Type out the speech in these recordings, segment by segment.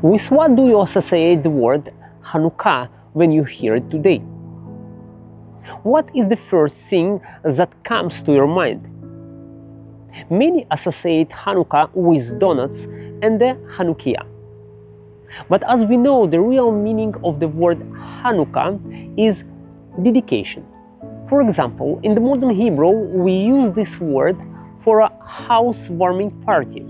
With what do you associate the word Hanukkah when you hear it today? What is the first thing that comes to your mind? Many associate Hanukkah with donuts and the Hanukkah. But as we know, the real meaning of the word Hanukkah is dedication. For example, in the modern Hebrew, we use this word for a housewarming party,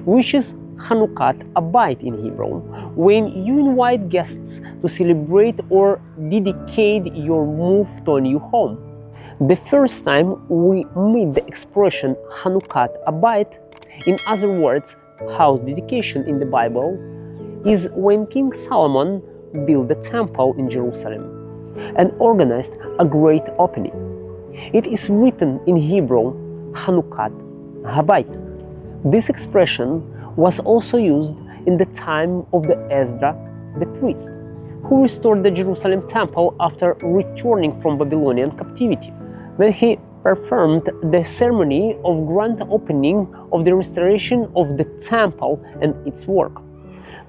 which is Hanukkah Abayit in Hebrew, when you invite guests to celebrate or dedicate your move to a new home. The first time we meet the expression Hanukkah Abayit, in other words, house dedication in the Bible, is when King Solomon built the temple in Jerusalem and organized a great opening. It is written in Hebrew, Hanukkah Abayit. This expression was also used in the time of the Ezra the priest, who restored the Jerusalem temple after returning from Babylonian captivity, when he performed the ceremony of grand opening of the restoration of the temple and its work.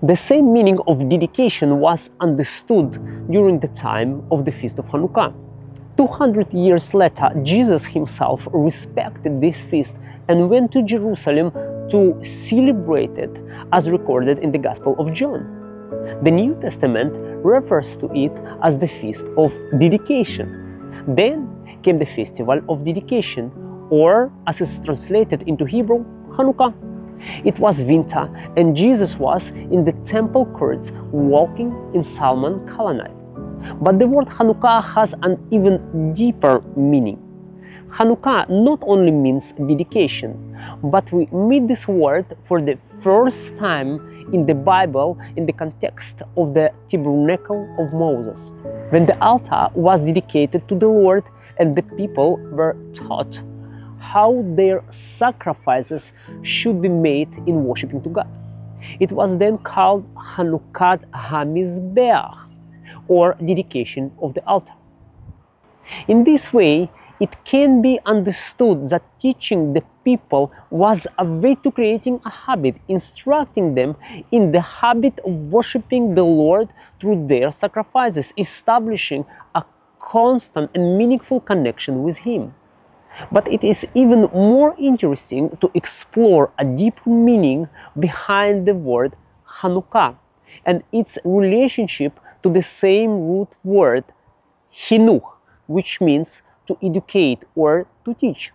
The same meaning of dedication was understood during the time of the Feast of Hanukkah. 200 years later, Jesus himself respected this feast and went to Jerusalem to celebrate it, as recorded in the Gospel of John. The New Testament refers to it as the Feast of Dedication. Then came the Festival of Dedication, or as it's translated into Hebrew, Hanukkah. It was winter, and Jesus was in the temple courts walking in Salmon Colonnade. But the word Hanukkah has an even deeper meaning. Hanukkah not only means dedication, but we meet this word for the first time in the Bible in the context of the tabernacle of Moses, when the altar was dedicated to the Lord and the people were taught how their sacrifices should be made in worshiping to God. It was then called Hanukkah HaMizbeach, or dedication of the altar. In this way, it can be understood that teaching the people was a way to creating a habit, instructing them in the habit of worshiping the Lord through their sacrifices, establishing a constant and meaningful connection with Him. But it is even more interesting to explore a deeper meaning behind the word Hanukkah and its relationship to the same root word chinuch, which means to educate or to teach.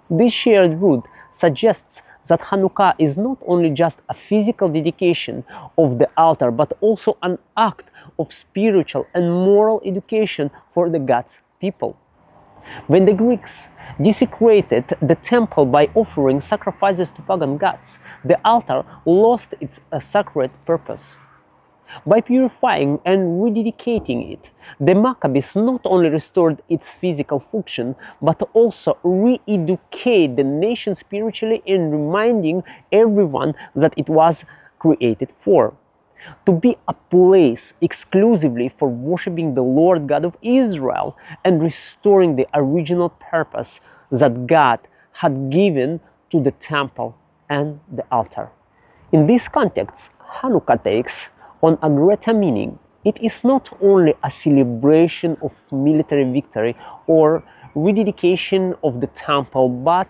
This shared root suggests that Hanukkah is not only just a physical dedication of the altar, but also an act of spiritual and moral education for the God's people. When the Greeks desecrated the temple by offering sacrifices to pagan gods, the altar lost its sacred purpose. By purifying and rededicating it, the Maccabees not only restored its physical function, but also re-educated the nation spiritually in reminding everyone that it was created for. To be a place exclusively for worshiping the Lord God of Israel and restoring the original purpose that God had given to the temple and the altar. In this context, Hanukkah takes on a greater meaning. It is not only a celebration of military victory or rededication of the temple, but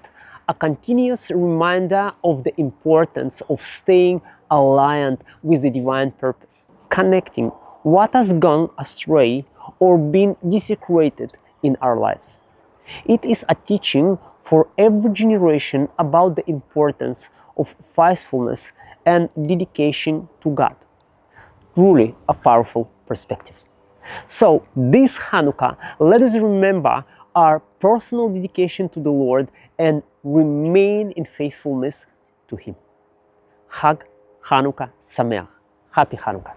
a continuous reminder of the importance of staying aligned with the divine purpose, connecting what has gone astray or been desecrated in our lives. It is a teaching for every generation about the importance of faithfulness and dedication to God. Truly a powerful perspective. So this Hanukkah, let us remember our personal dedication to the Lord and remain in faithfulness to Him. Hag Hanukkah Sameach. Happy Hanukkah.